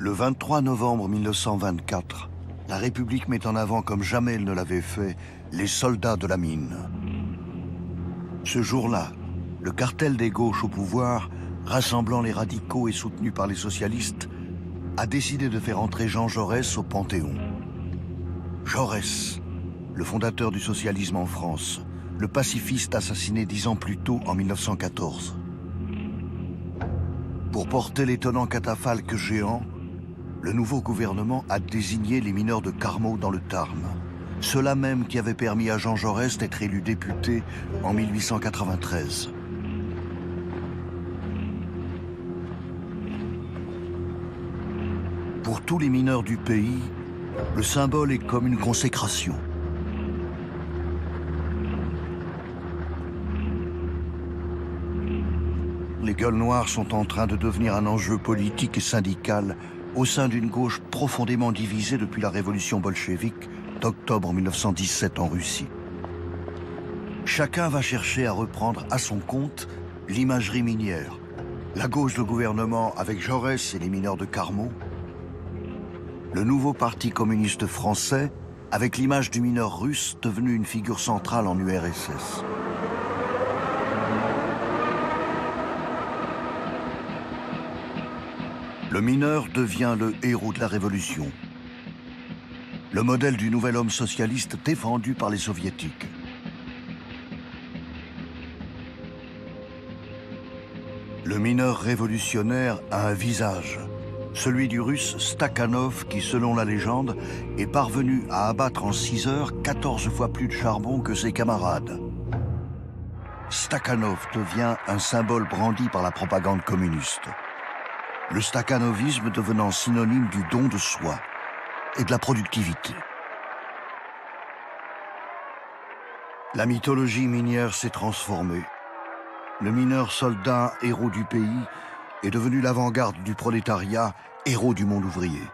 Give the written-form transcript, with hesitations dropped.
Le 23 novembre 1924, la République met en avant comme jamais elle ne l'avait fait les soldats de la mine. Ce jour-là, le cartel des gauches au pouvoir, rassemblant les radicaux et soutenu par les socialistes, a décidé de faire entrer Jean Jaurès au Panthéon. Jaurès, le fondateur du socialisme en France, le pacifiste assassiné 10 ans plus tôt en 1914. Pour porter l'étonnant catafalque géant, le nouveau gouvernement a désigné les mineurs de Carmaux dans le Tarn. Ceux-là même qui avaient permis à Jean Jaurès d'être élu député en 1893. Pour tous les mineurs du pays, le symbole est comme une consécration. Les gueules noires sont en train de devenir un enjeu politique et syndical au sein d'une gauche profondément divisée depuis la révolution bolchevique d'octobre 1917 en Russie. Chacun va chercher à reprendre à son compte l'imagerie minière. La gauche de gouvernement avec Jaurès et les mineurs de Carmaux. Le nouveau parti communiste français avec l'image du mineur russe devenu une figure centrale en URSS. Le mineur devient le héros de la révolution. Le modèle du nouvel homme socialiste défendu par les soviétiques. Le mineur révolutionnaire a un visage, celui du russe Stakhanov qui, selon la légende, est parvenu à abattre en 6 heures 14 fois plus de charbon que ses camarades. Stakhanov devient un symbole brandi par la propagande communiste. Le stakhanovisme devenant synonyme du don de soi et de la productivité. La mythologie minière s'est transformée. Le mineur soldat, héros du pays, est devenu l'avant-garde du prolétariat, héros du monde ouvrier.